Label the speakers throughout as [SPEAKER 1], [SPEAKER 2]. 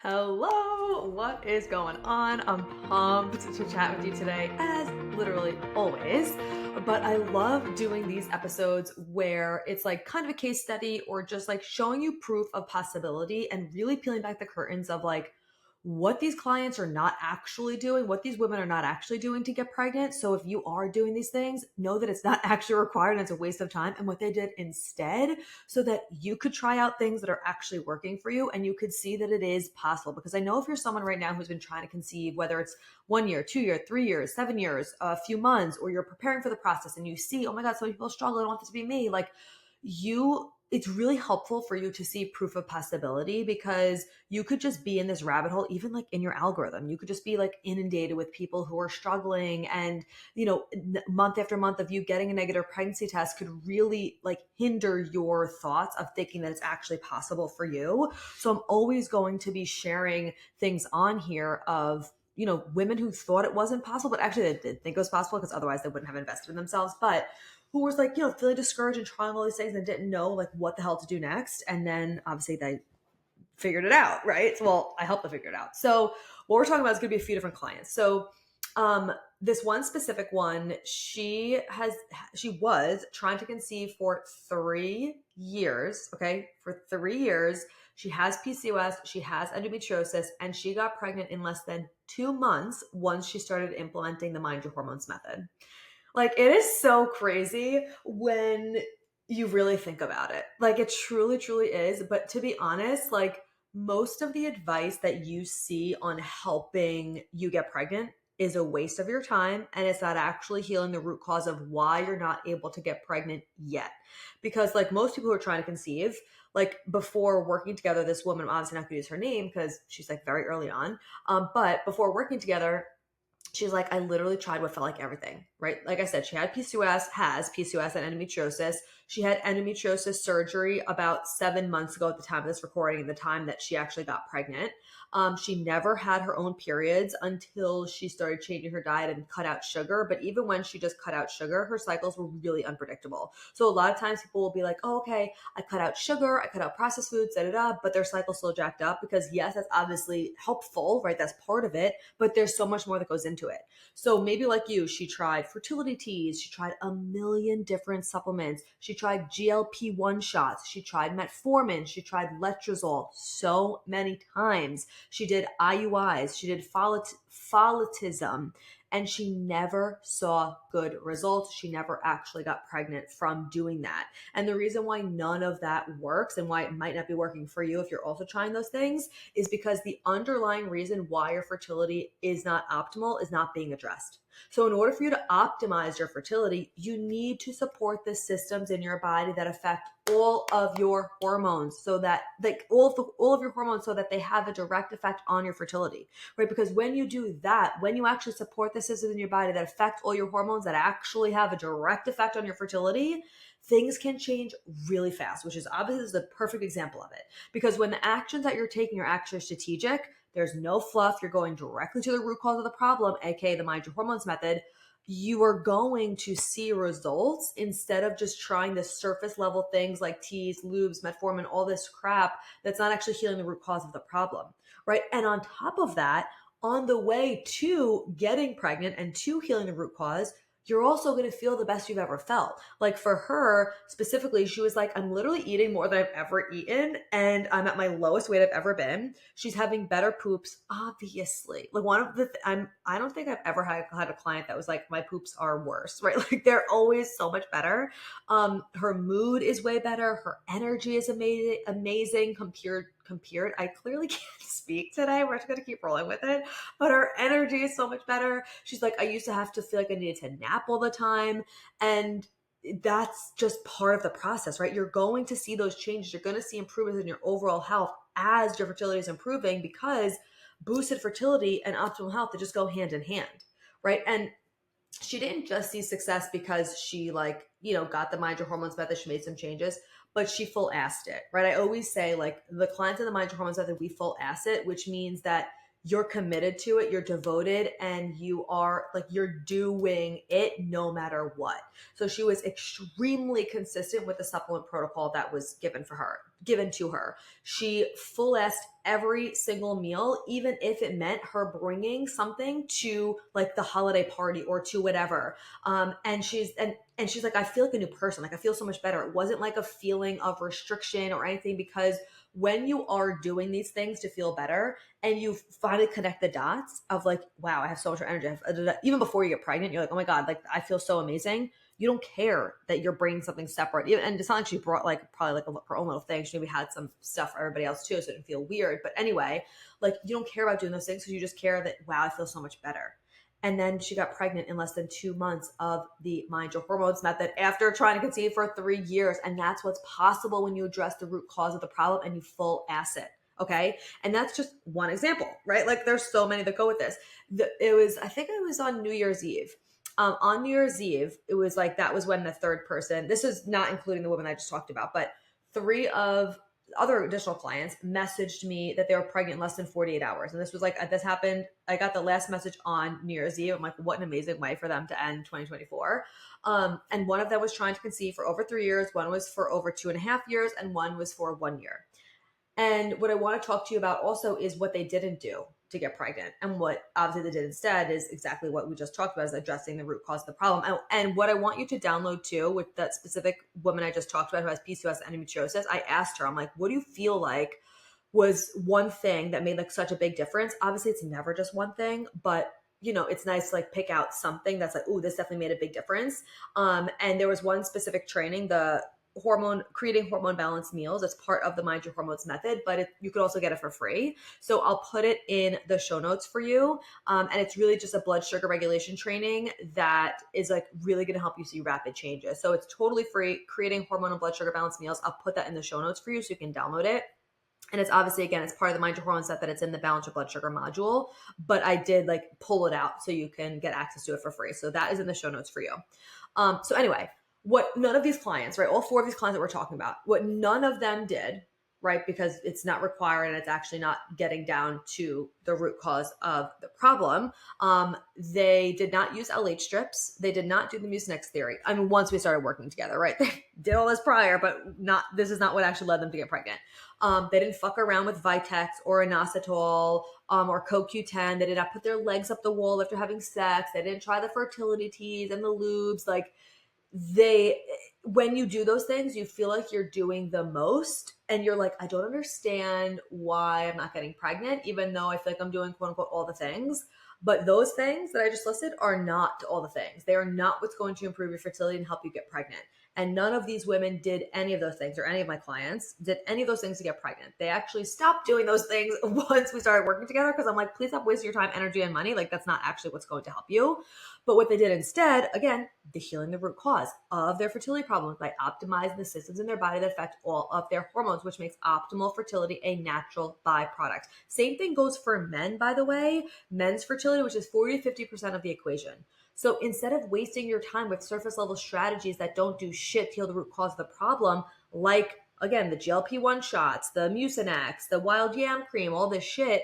[SPEAKER 1] Hello, what is going on? I'm pumped to chat with you today, as literally always. But I love doing these episodes where it's like kind of a case study or just like showing you proof of possibility and really peeling back the curtains of like what these clients are not actually doing, what these women are not actually doing to get pregnant. So if you are doing these things, know that it's not actually required and it's a waste of time and what they did instead so that you could try out things that are actually working for you and you could see that it is possible. Because I know if you're someone right now who's been trying to conceive, whether it's 1 year, 2 year, 3 years, 7 years, a few months, or you're preparing for the process and you see, oh my God, so many people struggle. I don't want this to be me. Like it's really helpful for you to see proof of possibility because you could just be in this rabbit hole, even like in your algorithm. You could just be like inundated with people who are struggling and, month after month of you getting a negative pregnancy test could really like hinder your thoughts of thinking that it's actually possible for you. So I'm always going to be sharing things on here of, women who thought it wasn't possible, but actually they did think it was possible because otherwise they wouldn't have invested in themselves. But who was like, feeling discouraged and trying all these things and didn't know like what the hell to do next. And then obviously they figured it out, right? So, well, I helped them figure it out. So what we're talking about is going to be a few different clients. So this one specific one, she was trying to conceive for 3 years. Okay. For 3 years, she has PCOS, she has endometriosis, and she got pregnant in less than 2 months once she started implementing the Mind Your Hormones method. Like it is so crazy when you really think about it. Like it truly, truly is. But to be honest, like most of the advice that you see on helping you get pregnant is a waste of your time and it's not actually healing the root cause of why you're not able to get pregnant yet. Because like most people who are trying to conceive, like before working together, this woman, I'm obviously not going to use her name because she's like very early on. But before working together, she's like, I literally tried what felt like everything, right? Like I said, she had PCOS, has PCOS and endometriosis. She had endometriosis surgery about 7 months ago at the time of this recording, the time that she actually got pregnant. She never had her own periods until she started changing her diet and cut out sugar. But even when she just cut out sugar, her cycles were really unpredictable. So a lot of times people will be like, oh, okay, I cut out sugar, I cut out processed foods, but their cycle's still jacked up because yes, that's obviously helpful, right? That's part of it, but there's so much more that goes into it. So maybe like you, she tried fertility teas, she tried a million different supplements, she tried GLP-1 shots, she tried metformin, she tried letrozole so many times. She did IUIs, she did follitism, and she never saw good results. She never actually got pregnant from doing that. And the reason why none of that works and why it might not be working for you if you're also trying those things is because the underlying reason why your fertility is not optimal is not being addressed. So in order for you to optimize your fertility, you need to support the systems in your body that affect all of your hormones so that like all of your hormones so that they have a direct effect on your fertility, right? Because when you do that, when you actually support the systems in your body that affect all your hormones that actually have a direct effect on your fertility, things can change really fast, which is obviously the perfect example of it. Because when the actions that you're taking are actually strategic, there's no fluff. You're going directly to the root cause of the problem, aka the Mind Your Hormones method. You are going to see results instead of just trying the surface level things like teas, lubes, metformin, all this crap that's not actually healing the root cause of the problem, right? And on top of that, on the way to getting pregnant and to healing the root cause, you're also going to feel the best you've ever felt. Like for her specifically, she was like, I'm literally eating more than I've ever eaten and I'm at my lowest weight I've ever been. She's having better poops, obviously. Like one of the, I don't think I've ever had a client that was like, my poops are worse, right? Like they're always so much better. Her mood is way better. Her energy is amazing compared. I clearly can't speak today. We're just going to keep rolling with it. But her energy is so much better. She's like, I used to have to feel like I needed to nap all the time. And that's just part of the process, right? You're going to see those changes. You're going to see improvements in your overall health as your fertility is improving because boosted fertility and optimal health, they just go hand in hand, right? And she didn't just see success because she got the Mind Your Hormones method, she made some changes, but she full assed it, right? I always say like the clients in the Mind Your Hormones method, we full ass it, which means that you're committed to it, you're devoted, and you are like, you're doing it no matter what. So she was extremely consistent with the supplement protocol that was given to her. She full asked every single meal, even if it meant her bringing something to like the holiday party or to whatever. And she's like, I feel like a new person. Like I feel so much better. It wasn't like a feeling of restriction or anything, because when you are doing these things to feel better and you finally connect the dots of like, wow, I have so much more energy. Even before you get pregnant, you're like, oh my God, like I feel so amazing. You don't care that you're bringing something separate. And it's not like she brought like probably like her own little thing. She maybe had some stuff for everybody else too, so it didn't feel weird. But anyway, like you don't care about doing those things because you just care that, wow, I feel so much better. And then she got pregnant in less than 2 months of the Mind Your Hormones method after trying to conceive for 3 years. And that's what's possible when you address the root cause of the problem and you full ass it. Okay. And that's just one example, right? Like there's so many that go with this. I think it was on New Year's Eve. On New Year's Eve, it was like, that was when the third person, this is not including the woman I just talked about, but 3 of other additional clients messaged me that they were pregnant in less than 48 hours. And this was like, this happened. I got the last message on New Year's Eve. I'm like, what an amazing way for them to end 2024. And one of them was trying to conceive for over 3 years. One was for over 2.5 years, and one was for 1 year. And what I want to talk to you about also is what they didn't do to get pregnant. And what obviously they did instead is exactly what we just talked about, is addressing the root cause of the problem. And what I want you to download too, with that specific woman I just talked about who has PCOS endometriosis, I asked her, I'm like, what do you feel like was one thing that made like such a big difference? Obviously it's never just one thing, but you know, it's nice to like pick out something that's like, oh, this definitely made a big difference. And there was one specific training, the creating hormone balance meals, as part of the Mind Your Hormones method, but you could also get it for free. So I'll put it in the show notes for you. And it's really just a blood sugar regulation training that is like really going to help you see rapid changes. So it's totally free, creating hormone and blood sugar balance meals. I'll put that in the show notes for you so you can download it. And it's obviously, again, it's part of the Mind Your Hormones set that it's in the balance your blood sugar module, but I did like pull it out so you can get access to it for free. So that is in the show notes for you. So anyway, what none of these clients, right, all 4 of these clients that we're talking about, what none of them did, right, because it's not required and it's actually not getting down to the root cause of the problem. They did not use LH strips. They did not do the Mucinex theory. I mean, once we started working together, right, they did all this prior, but this is not what actually led them to get pregnant. They didn't fuck around with Vitex or inositol or CoQ10. They did not put their legs up the wall after having sex. They didn't try the fertility teas and the lubes. Like, when you do those things, you feel like you're doing the most, and you're like, I don't understand why I'm not getting pregnant, even though I feel like I'm doing quote unquote all the things. But those things that I just listed are not all the things. They are not what's going to improve your fertility and help you get pregnant. And none of these women did any of those things, or any of my clients did any of those things to get pregnant. They actually stopped doing those things once we started working together, because I'm like, please stop wasting your time, energy, and money. Like, that's not actually what's going to help you. But what they did instead, again, the healing the root cause of their fertility problems by optimizing the systems in their body that affect all of their hormones, which makes optimal fertility a natural byproduct. Same thing goes for men, by the way. Men's fertility, which is 40 to 50% of the equation. So instead of wasting your time with surface level strategies that don't do shit to heal the root cause of the problem, like, again, the GLP-1 shots, the Mucinex, the wild yam cream, all this shit,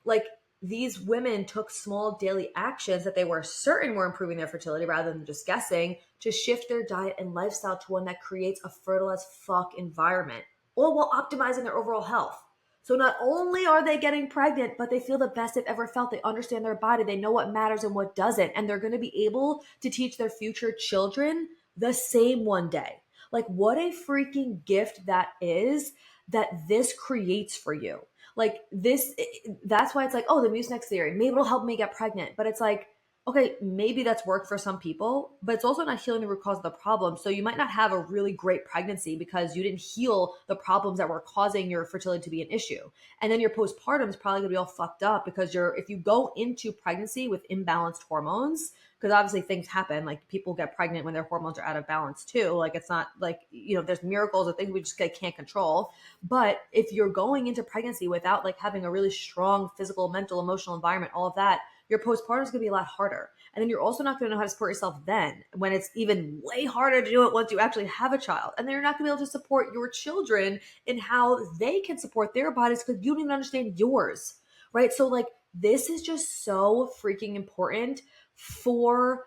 [SPEAKER 1] like, these women took small daily actions that they were certain were improving their fertility rather than just guessing, to shift their diet and lifestyle to one that creates a fertile as fuck environment, all while optimizing their overall health. So not only are they getting pregnant, but they feel the best they've ever felt. They understand their body. They know what matters and what doesn't. And they're going to be able to teach their future children the same one day. Like, what a freaking gift that is, that this creates for you. Like, that's why it's like, oh, the Mucinex theory, maybe it'll help me get pregnant. But it's like, okay, maybe that's worked for some people, but it's also not healing the root cause of the problem. So you might not have a really great pregnancy because you didn't heal the problems that were causing your fertility to be an issue. And then your postpartum is probably gonna be all fucked up, because if you go into pregnancy with imbalanced hormones, because obviously things happen, like people get pregnant when their hormones are out of balance too. Like, it's not like, there's miracles or things we just can't control. But if you're going into pregnancy without like having a really strong physical, mental, emotional environment, all of that, your postpartum is going to be a lot harder. And then you're also not going to know how to support yourself then, when it's even way harder to do it once you actually have a child. And then you're not going to be able to support your children in how they can support their bodies, because you don't even understand yours, right? So like, this is just so freaking important for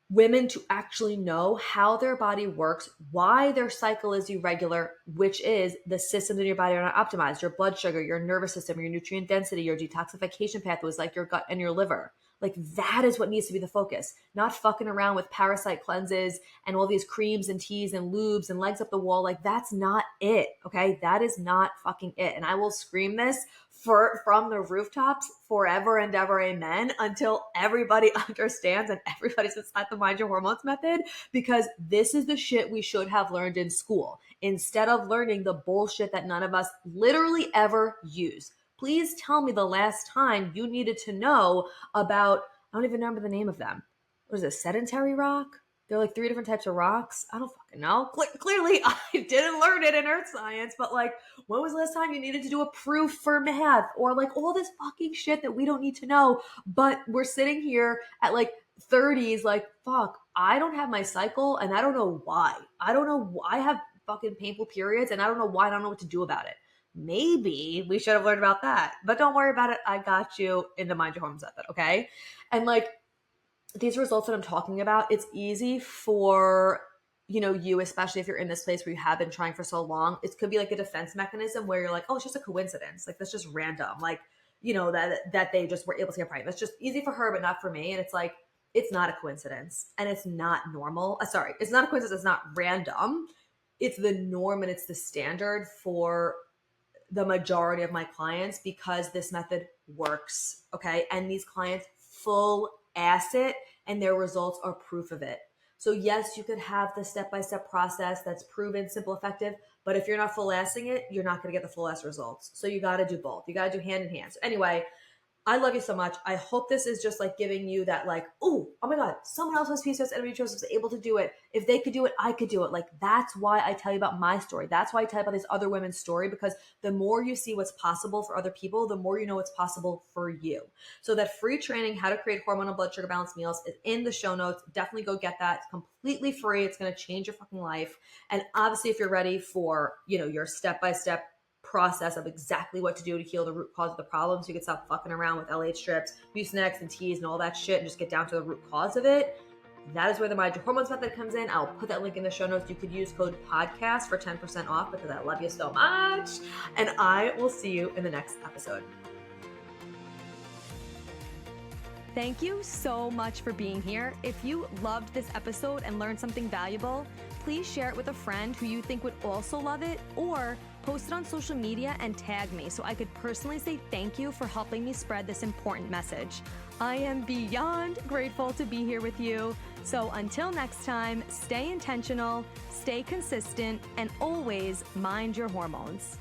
[SPEAKER 1] women to actually know how their body works, why their cycle is irregular, which is the systems in your body are not optimized, your blood sugar, your nervous system, your nutrient density, your detoxification pathways, like your gut and your liver. Like that is what needs to be the focus, not fucking around with parasite cleanses and all these creams and teas and lubes and legs up the wall. Like that's not it. Okay. That is not fucking it. And I will scream this from the rooftops forever and ever. Amen. Until everybody understands and everybody's inside the Mind Your Hormones method, because this is the shit we should have learned in school instead of learning the bullshit that none of us literally ever use. Please tell me the last time you needed to know about, I don't even remember the name of them. What is it, sedentary rock? There are like 3 different types of rocks. I don't fucking know. Clearly, I didn't learn it in earth science, but like, when was the last time you needed to do a proof for math or like all this fucking shit that we don't need to know? But we're sitting here at like 30s, like, fuck, I don't have my cycle and I don't know why. I don't know. I have fucking painful periods and I don't know why. I don't know what to do about it. Maybe we should have learned about that, but don't worry about it. I got you in the Mind Your Hormones method. Okay. And like these results that I'm talking about, it's easy for, you, especially if you're in this place where you have been trying for so long, it could be like a defense mechanism where you're like, oh, it's just a coincidence. Like that's just random. Like, that they just were able to get pregnant. That's just easy for her, but not for me. And it's like, it's not a coincidence and it's not normal. Sorry. It's not a coincidence. It's not random. It's the norm and it's the standard for the majority of my clients because this method works. Okay. And these clients full ass it and their results are proof of it. So yes, you could have the step-by-step process that's proven, simple, effective, but if you're not full assing it, you're not going to get the full ass results. So you got to do both. You got to do hand in hand. So anyway, I love you so much. I hope this is just like giving you that like, oh my God, someone else has PCOS endometriosis was able to do it. If they could do it, I could do it. Like that's why I tell you about my story. That's why I tell you about these other women's story, because the more you see what's possible for other people, the more you know what's possible for you. So that free training, how to create hormonal blood sugar balance meals, is in the show notes. Definitely go get that. It's completely free. It's going to change your fucking life. And obviously if you're ready for, your step-by-step process of exactly what to do to heal the root cause of the problem so you can stop fucking around with LH strips, Mucinex and teas and all that shit and just get down to the root cause of it. That is where the Mind Your Hormones method comes in. I'll put that link in the show notes. You could use code podcast for 10% off because I love you so much. And I will see you in the next episode.
[SPEAKER 2] Thank you so much for being here. If you loved this episode and learned something valuable, please share it with a friend who you think would also love it, or post it on social media and tag me so I could personally say thank you for helping me spread this important message. I am beyond grateful to be here with you. So until next time, stay intentional, stay consistent, and always mind your hormones.